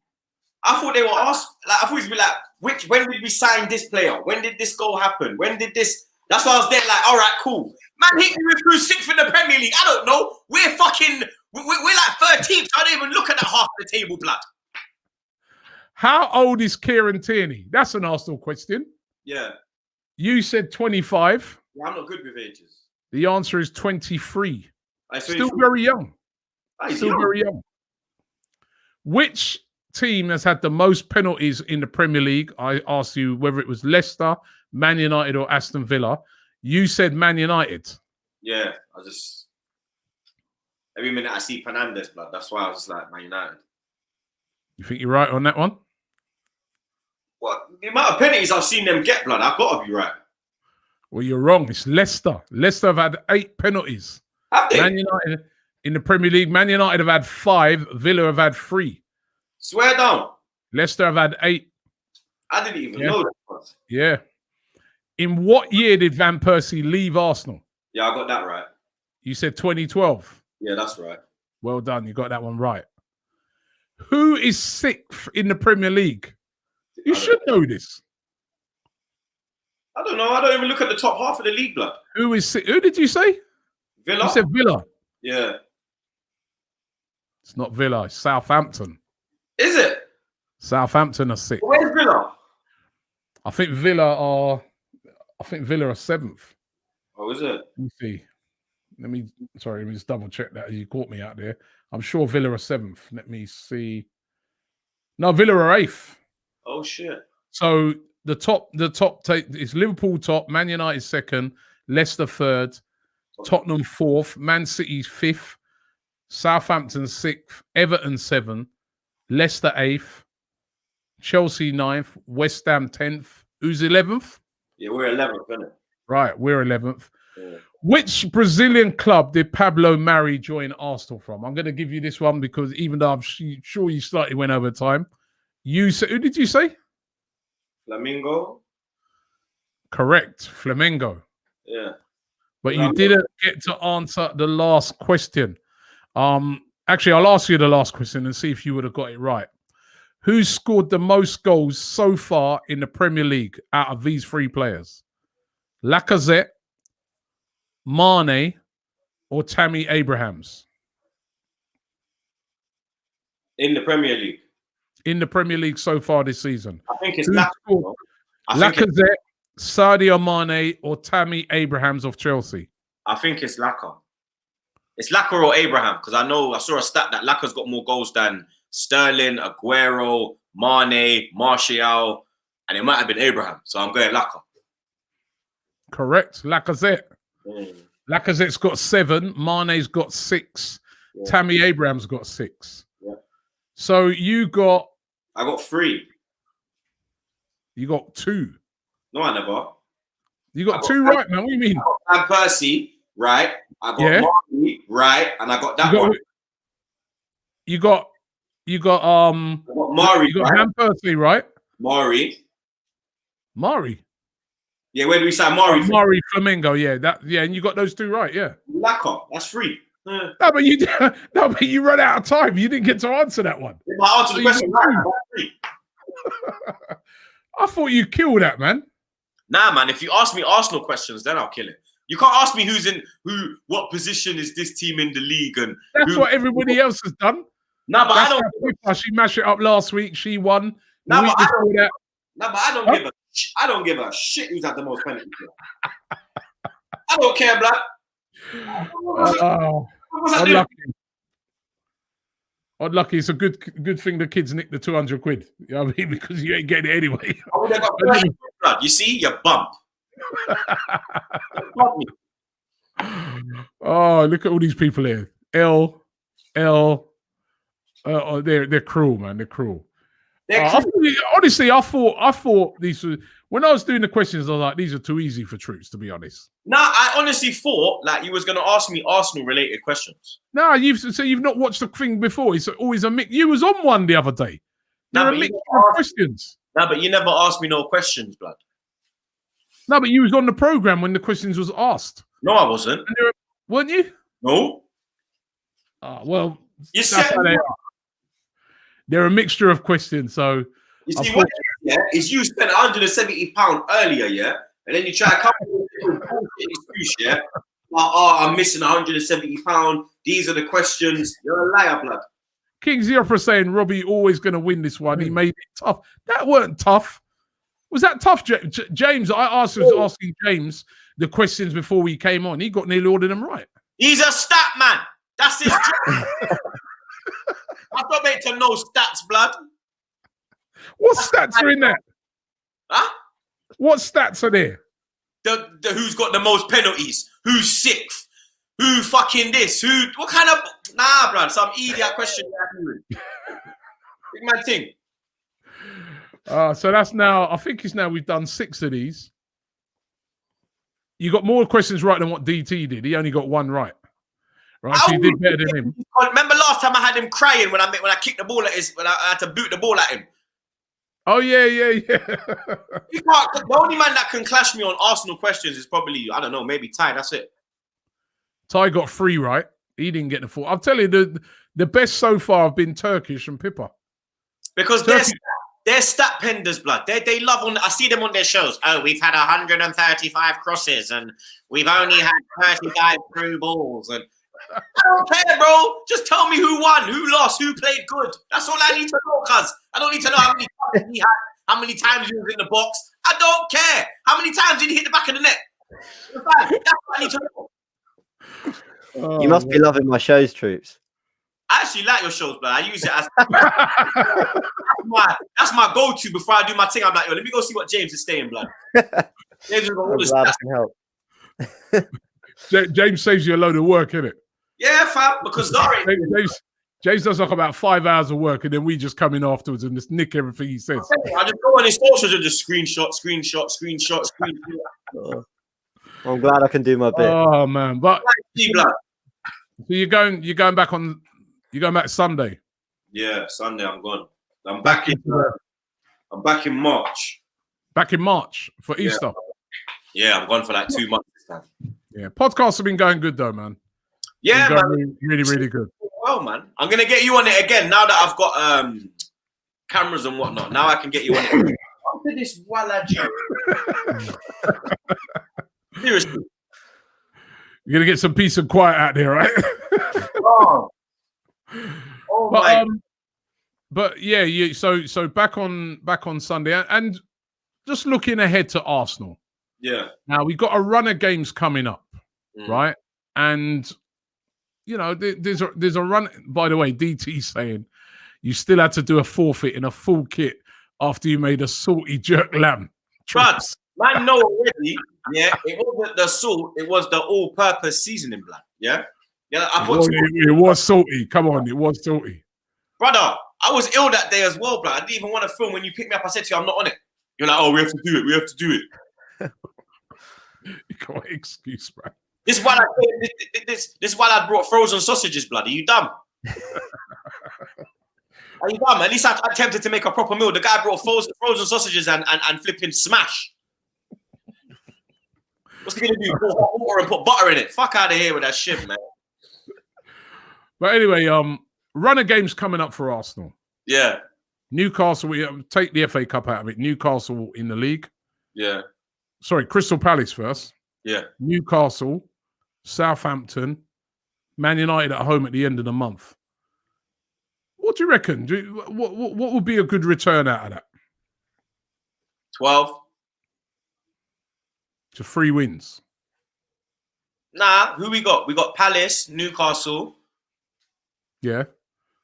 S2: I thought they were asked. Like I thought it would be like, when did we sign this player? When did this goal happen? When did this? That's why I was there. Like, all right, cool. Man, hit me through 6th in the Premier League. I don't know. We're like 13th. I don't even look at that half of the table, blood.
S1: How old is Kieran Tierney? That's an Arsenal question.
S2: Yeah.
S1: You said 25.
S2: Yeah, I'm not good with ages.
S1: The answer is 23. Still
S2: 23.
S1: very young.
S2: Still
S1: very young. Which team has had the most penalties in the Premier League? I asked you whether it was Leicester, Man United, or Aston Villa. You said Man United.
S2: Yeah, every minute I see Fernandes, blood. That's why I was just like, Man United.
S1: You think you're right on that one?
S2: What? The amount of penalties I've seen them get, blood, I've got to be right.
S1: Well, you're wrong. It's Leicester. Leicester have had 8 penalties.
S2: Have they?
S1: Man United in the Premier League. Man United have had 5. Villa have had 3.
S2: Swear down.
S1: Leicester have had 8.
S2: I didn't even know that.
S1: Yeah. In what year did Van Persie leave Arsenal?
S2: Yeah, I got that right.
S1: You said 2012.
S2: Yeah, that's right.
S1: Well done. You got that one right. Who is 6th in the Premier League? You should know this.
S2: I don't know. I don't even look at the top half of the league, blood.
S1: Who did you say?
S2: Villa.
S1: You said Villa.
S2: Yeah.
S1: It's not Villa. It's Southampton.
S2: Is it?
S1: Southampton are 6th.
S2: Where's Villa?
S1: I think Villa are 7th.
S2: Oh, is it?
S1: Let me see. Let me just double check that. You caught me out there. I'm sure Villa are 7th. Let me see. No, Villa are 8th.
S2: Oh shit.
S1: So the top is Liverpool top, Man United 2nd, Leicester 3rd, Tottenham 4th, Man City 5th, Southampton 6th, Everton 7th, Leicester 8th, Chelsea 9th, West Ham 10th. Who's 11th?
S2: Yeah, we're 11th, isn't it?
S1: Right, we're 11th.
S2: Yeah.
S1: Which Brazilian club did Pablo Mari join Arsenal from? I'm going to give you this one because even though I'm sure you slightly went over time, you said, who did you say?
S2: Flamingo.
S1: Correct, Flamengo.
S2: Yeah.
S1: But you didn't get to answer the last question. Actually, I'll ask you the last question and see if you would have got it right. Who scored the most goals so far in the Premier League out of these 3 players? Lacazette, Mane, or Tammy Abrahams?
S2: In the Premier League.
S1: In the Premier League so far this season.
S2: I think it's
S1: Lacazette, Sadio Mane, or Tammy Abrahams of Chelsea?
S2: I think it's Laka. It's Laka or Abraham because I saw a stat that Laka's got more goals than Sterling, Aguero, Mane, Martial, and it might have been Abraham. So I'm going Laka.
S1: Correct. Lacazette.
S2: Mm.
S1: Lacazette's got 7. Mane's got 6. Yeah. Tammy Abrahams got 6.
S2: Yeah.
S1: So I
S2: got 3.
S1: You got 2.
S2: No, I never.
S1: You got 2 right, man. What do you mean?
S2: I got Percy, right? I got Mari, right? And I got that one.
S1: You got
S2: Mari.
S1: You got Van Persie, right?
S2: Mari. Yeah, where do we say Mari?
S1: Mari Flamengo, yeah. And you got those 2 right, yeah.
S2: Laka, that's 3.
S1: No, but you ran out of time. You didn't get to answer that one.
S2: I answered the question.
S1: I thought you killed that, man.
S2: Nah, man. If you ask me Arsenal questions, then I'll kill it. You can't ask me what position is this team in the league, and
S1: that's what everybody else has done.
S2: Nah, but I don't.
S1: She mashed it up last week. She won.
S2: Nah, but I don't give a shit who's had the most penalties. I don't care, blood.
S1: Unlucky. It's a good thing the kids nicked the 200 quid. You know what I mean? Because you ain't getting it anyway.
S2: You see, you bump.
S1: Oh, look at all these people here. They're cruel, man. They're cruel. Honestly, I thought these were, when I was doing the questions, I was like, these are too easy for Troopz, to be honest.
S2: Nah, I honestly thought like you was gonna ask me Arsenal related questions.
S1: No, you've not watched the thing before. It's always a mix. You was on one the other day. There are a mix of questions.
S2: No, but you never asked me no questions, blood.
S1: No, but you was on the program when the questions was asked.
S2: No, I wasn't.
S1: Weren't you?
S2: No.
S1: Well, that's how they are. They're a mixture of questions. So
S2: you see, what is you spent £170 earlier, yeah, and then you try to come with a excuse, yeah. Like, I'm missing £170. These are the questions. You're a liar, blood.
S1: King Zero saying Robbie always going to win this one. He made it tough. That weren't tough. Was that tough, James? I was asking James the questions before we came on. He got nearly all of them right.
S2: He's a stat man. That's his job. I don't make to know stats, blood.
S1: What stats are in there?
S2: Huh?
S1: What stats are there?
S2: The who's got the most penalties? Who's sixth? Who fucking this? What kind of... Nah, blood. Some idiot question. Big man thing.
S1: So that's now, I think it's now we've done 6 of these. You got more questions right than what DT did. He only got 1 right. Right, so you did better than him.
S2: Remember last time I had him crying when I kicked the ball at when I had to boot the ball at him.
S1: Oh yeah.
S2: You can't, the only man that can clash me on Arsenal questions is probably, I don't know, maybe Ty. That's it.
S1: Ty got 3 right. He didn't get the 4. I'll tell you, the best so far have been Turkish and Pippa.
S2: Because they're stat penders, blood. They love on. I see them on their shows. Oh, we've had 135 crosses and we've only had 35 through balls. And I don't care, bro. Just tell me who won, who lost, who played good. That's all I need to know, cuz. I don't need to know how many times he had, how many times he was in the box. I don't care. How many times did he hit the back of the net? That's what I need to know.
S3: You must be loving my shows, Troopz.
S2: I actually like your shows, but I use it as that's my go-to before I do my thing. I'm like, yo, let me go see what James is saying, blood. James,
S1: James saves you a load of work, innit?
S2: Yeah, fam, because
S1: James does like about 5 hours of work, and then we just come in afterwards and just nick everything he says.
S2: I just go on his socials and just screenshot.
S3: I'm glad I can do my bit.
S1: Oh man, but
S2: so
S1: you're going back Sunday.
S2: Yeah, Sunday I'm gone. I'm back in March.
S1: Back in March for Easter.
S2: Yeah, I'm gone for like 2 months this time.
S1: Yeah, podcasts have been going good though, man.
S2: Yeah, man.
S1: Really, really good.
S2: Well, man, I'm gonna get you on it again now that I've got cameras and whatnot. Now I can get you on it. After this Wallaju. Seriously.
S1: You're gonna get some peace and quiet out there, right? But yeah, so back on Sunday and just looking ahead to Arsenal.
S2: Yeah.
S1: Now we've got a run of games coming up, right? And you know, there's a run. By the way, DT saying you still had to do a forfeit in a full kit after you made a salty jerk lamb.
S2: But man, know already. Yeah, it wasn't the salt; it was the all-purpose seasoning, blood. Yeah,
S1: it was salty. Come on, it was salty,
S2: brother. I was ill that day as well, blood. I didn't even want to film. When you picked me up, I said to you, "I'm not on it." You're like, "Oh, we have to do it. We have to do it."
S1: You got an excuse, bro.
S2: This is why I brought frozen sausages, blood. Are you dumb? Are you dumb? At least I attempted to make a proper meal. The guy brought frozen sausages and flipping smash. What's he gonna do? Pour hot water and put butter in it? Fuck out of here with that shit, man.
S1: But anyway, run of games coming up for Arsenal.
S2: Yeah.
S1: Newcastle, we take the FA Cup out of it. Newcastle in the league.
S2: Yeah.
S1: Sorry, Crystal Palace first.
S2: Yeah.
S1: Newcastle, Southampton, Man United at home at the end of the month. What do you reckon? What would be a good return out of that?
S2: 12.
S1: To 3 wins.
S2: Nah, who we got? We got Palace, Newcastle.
S1: Yeah.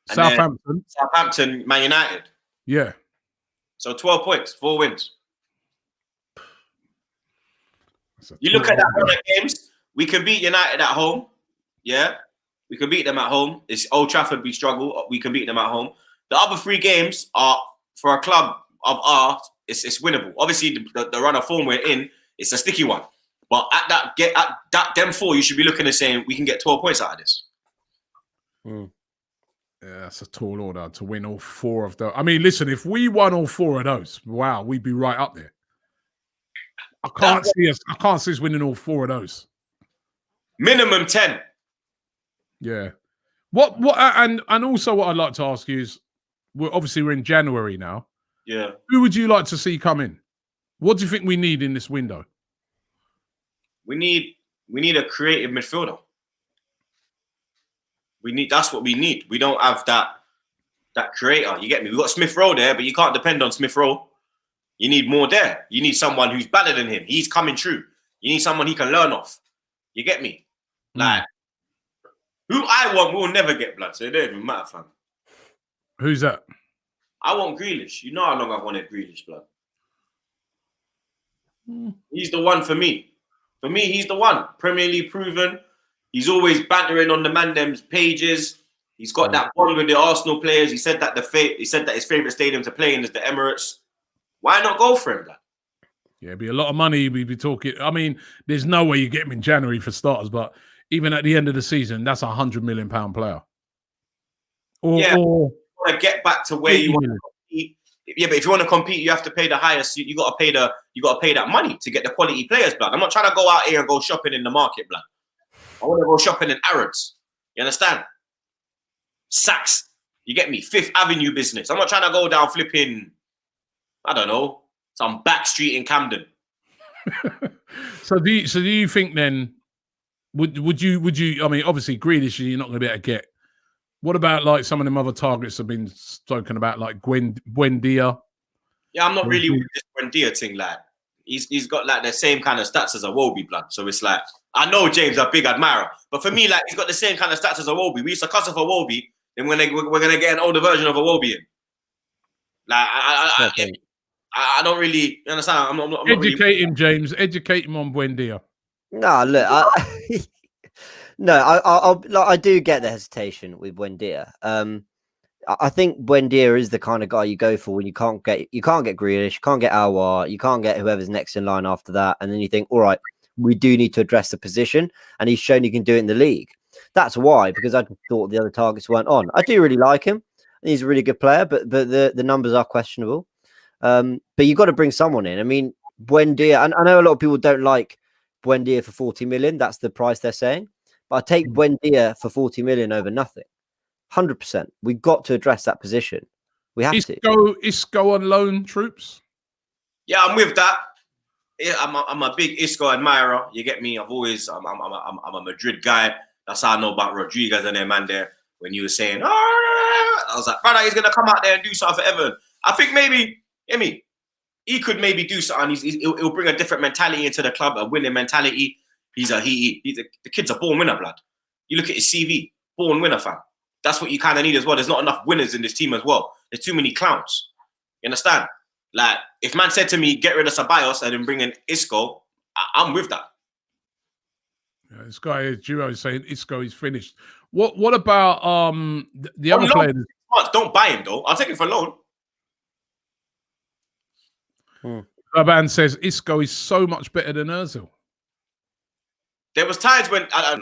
S2: And
S1: Southampton.
S2: Southampton, Man United.
S1: Yeah.
S2: So 12 points, 4 wins. You look at that run of games, we can beat United at home. Yeah. We can beat them at home. It's Old Trafford, we struggle. We can beat them at home. The other 3 games are, for a club of ours, it's winnable. Obviously, the run of form we're in, it's a sticky one. But at them 4, you should be looking and saying we can get 12 points out of this.
S1: Yeah, that's a tall order to win all 4 of those. I mean, listen, if we won all 4 of those, wow, we'd be right up there. I can't see us winning all 4 of those.
S2: Minimum 10.
S1: Yeah. And also what I'd like to ask you is, we're in January now.
S2: Yeah.
S1: Who would you like to see come in? What do you think we need in this window?
S2: We need a creative midfielder. That's what we need. We don't have that creator. You get me? We got Smith Rowe there, but you can't depend on Smith Rowe. You need more there. You need someone who's better than him. He's coming true. You need someone he can learn off. You get me? Like, who I want will never get blood, so it don't even matter, fam.
S1: Who's that?
S2: I want Grealish. You know how long I've wanted Grealish, blood. He's the one for me. For me, he's the one. Premier League proven. He's always bantering on the man-them's pages. He's got that bond with the Arsenal players. He said that his favourite stadium to play in is the Emirates. Why not go for him, blood?
S1: Yeah, it'd be a lot of money. We'd be talking. I mean, there's no way you get him in January for starters, but even at the end of the season, that's a £100 million player. Or
S2: to get back to where you want to compete. Yeah, but if you want to compete, you have to pay the highest. You got to pay that money to get the quality players, blood. I'm not trying to go out here and go shopping in the market, blood. I want to go shopping in Arabs. You understand? Saks. You get me? 5th Avenue business. I'm not trying to go down flipping, I don't know, some back street in Camden.
S1: So do you think then? Would you? I mean, obviously, Grealish you're not going to be able to get. What about like some of them other targets have been spoken about, like Buendia? Yeah,
S2: I'm not really with this Buendia thing. Like, he's got like the same kind of stats as a Iwobi, blood. So it's like, I know James a big admirer, but for me, like, he's got the same kind of stats as a Iwobi. We used to cuss off Iwobi, then we're gonna get an older version of Iwobi in. Like, I don't really understand. I'm not
S1: educate
S2: really...
S1: him, James. Educate him on Buendia.
S3: No, look, I do get the hesitation with Buendia. I think Buendia is the kind of guy you go for when you can't get Grealish, you can't get Aouar, you can't get whoever's next in line after that, and then you think, all right, we do need to address the position, and he's shown he can do it in the league. That's why, because I thought the other targets weren't on. I do really like him, and he's a really good player, but the numbers are questionable. But you've got to bring someone in. I mean, Buendia, and I know a lot of people don't like Buendia for 40 million. That's the price they're saying. But I take Buendia for 40 million over nothing. 100%. We've got to address that position. We have to.
S1: Isco on loan, Troopz?
S2: Yeah, I'm with that. Yeah, I'm a big Isco admirer. You get me? I'm a Madrid guy. That's how I know about Rodriguez and their man there. When you were saying, I was like, brother, he's gonna come out there and do something for Everton. I think maybe, he could maybe do something. He'll bring a different mentality into the club, a winning mentality. The kid's a born winner, blood. You look at his CV, born winner, fam. That's what you kind of need as well. There's not enough winners in this team as well. There's too many clowns. You understand? Like, if man said to me, get rid of Ceballos and then bring in Isco, I'm with that.
S1: Yeah, this guy, Duo, is saying Isco is finished. What about the other players?
S2: Don't buy him, though. I'll take him for loan.
S1: Laban says Isco is so much better than Ozil.
S2: There was times when, I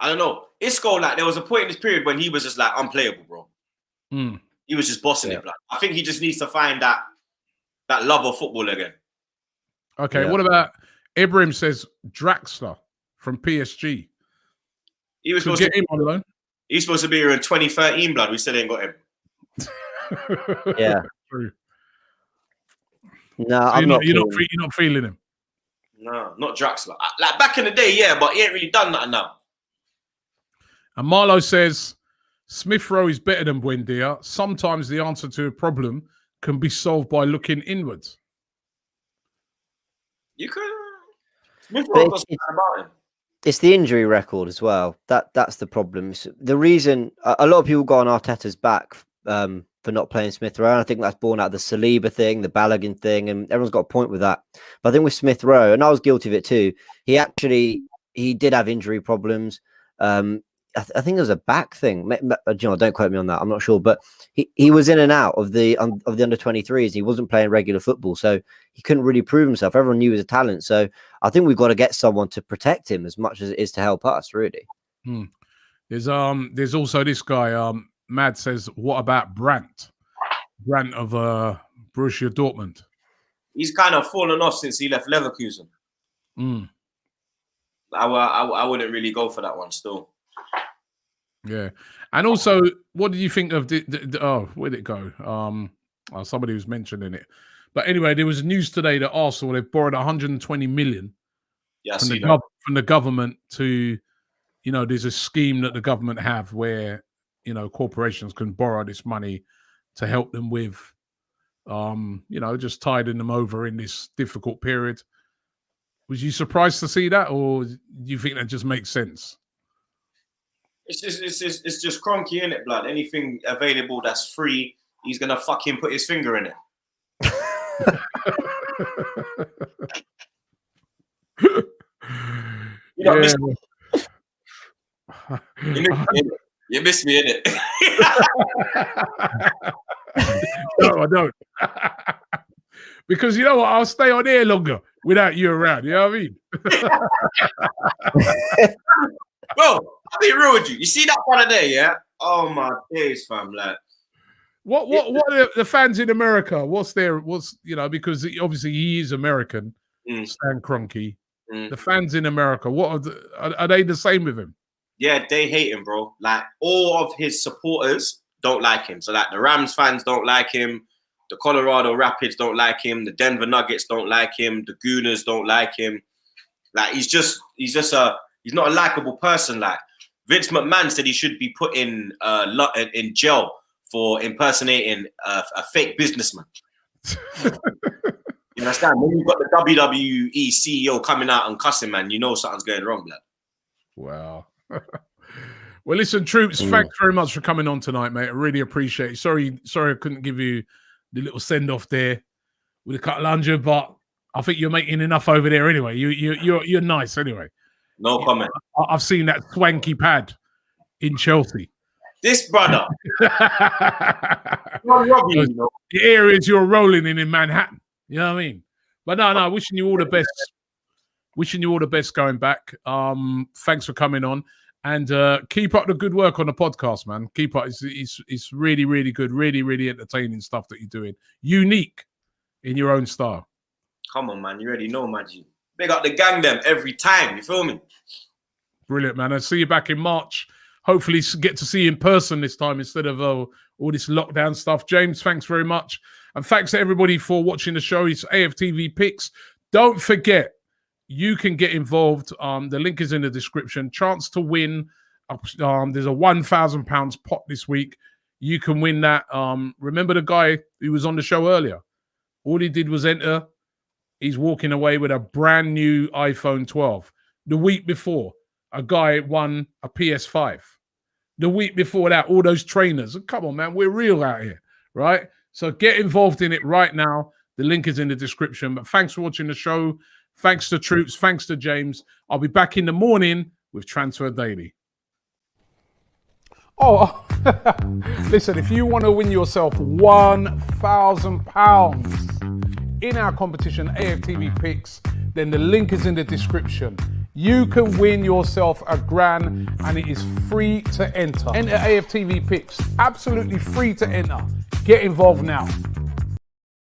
S2: don't know, Isco, like, there was a point in this period when he was just, like, unplayable, bro. He was just bossing it, blood. I think he just needs to find that love of football again.
S1: Okay, what about Ibrahim says Draxler from PSG?
S2: He was supposed to
S1: get him on loan.
S2: He's supposed to be here in 2013, blood. We still ain't got him.
S3: Yeah.
S1: True.
S3: No,
S1: So
S3: I'm not.
S1: you're not feeling him.
S2: No, not Draxler. Like back in the day, yeah, but he ain't really done that now.
S1: And Marlo says, Smith Rowe is better than Buendia. Sometimes the answer to a problem can be solved by looking inwards.
S2: You could. Smith Rowe doesn't about him.
S3: It's the injury record as well. That's the problem. The reason a lot of people go on Arteta's back for not playing Smith Rowe, and I think that's born out of the Saliba thing, the Balogun thing, and everyone's got a point with that. But I think with Smith Rowe, and I was guilty of it too, he did have injury problems. I think there was a back thing. Don't quote me on that. I'm not sure, but he was in and out of the under 23s. He wasn't playing regular football, so he couldn't really prove himself. Everyone knew he was a talent. So I think we've got to get someone to protect him as much as it is to help us. Really.
S1: There's also this guy. Mad says, what about Brandt? Brandt of Borussia Dortmund.
S2: He's kind of fallen off since he left Leverkusen. I wouldn't really go for that one still.
S1: Yeah, and also, what did you think of where'd it go? Somebody was mentioning it, but anyway, there was news today that Arsenal, they've borrowed 120 million from the government to, there's a scheme that the government have where corporations can borrow this money to help them with, just tiding them over in this difficult period. Was you surprised to see that, or do you think that just makes sense?
S2: It's just cronky, innit, blood? Anything available that's free, he's gonna fucking put his finger in it. You miss me, innit?
S1: No, I don't. Because you know what? I'll stay on air longer without you around. You know what I mean?
S2: Bro, I'll be real with you. You see that one there, yeah? Oh my days, fam, lad.
S1: What are the fans in America? Because obviously he is American, Stan Kroenke. The fans in America, are they the same with him?
S2: Yeah, they hate him, bro. Like, all of his supporters don't like him. So, like, the Rams fans don't like him. The Colorado Rapids don't like him. The Denver Nuggets don't like him. The Gooners don't like him. Like, he's not a likable person. Like, Vince McMahon said he should be put in jail for impersonating a fake businessman. You understand? When you've got the WWE CEO coming out and cussing, man, you know something's going wrong, blood.
S1: Wow. Well, listen, Troopz, thanks very much for coming on tonight, mate. I really appreciate it. Sorry I couldn't give you the little send-off there with a Catalanja, but I think you're making enough over there anyway. You're nice anyway.
S2: No comment.
S1: I've seen that swanky pad in Chelsea.
S2: This brother.
S1: The areas you're rolling in Manhattan. You know what I mean? But no, wishing you all the best. Wishing you all the best going back. Thanks for coming on. And keep up the good work on the podcast, man. Keep up. It's really, really good. Really, really entertaining stuff that you're doing. Unique in your own style.
S2: Come on, man. You already know, man. Big up the gang them every time. You feel me?
S1: Brilliant, man. I'll see you back in March. Hopefully get to see you in person this time instead of all this lockdown stuff. James, thanks very much. And thanks to everybody for watching the show. It's AFTV Picks. Don't forget, you can get involved. The link is in the description. Chance to win. There's a £1,000 pot this week. You can win that. Remember the guy who was on the show earlier? All he did was enter. He's walking away with a brand new iPhone 12. The week before, a guy won a PS5. The week before that, all those trainers. Come on, man. We're real out here, right? So get involved in it right now. The link is in the description. But thanks for watching the show. Thanks to Troopz. Thanks to James. I'll be back in the morning with Transfer Daily. Oh, listen, if you want to win yourself £1,000 in our competition, AFTV Picks, then the link is in the description. You can win yourself £1,000 and it is free to enter. Enter AFTV Picks. Absolutely free to enter. Get involved now.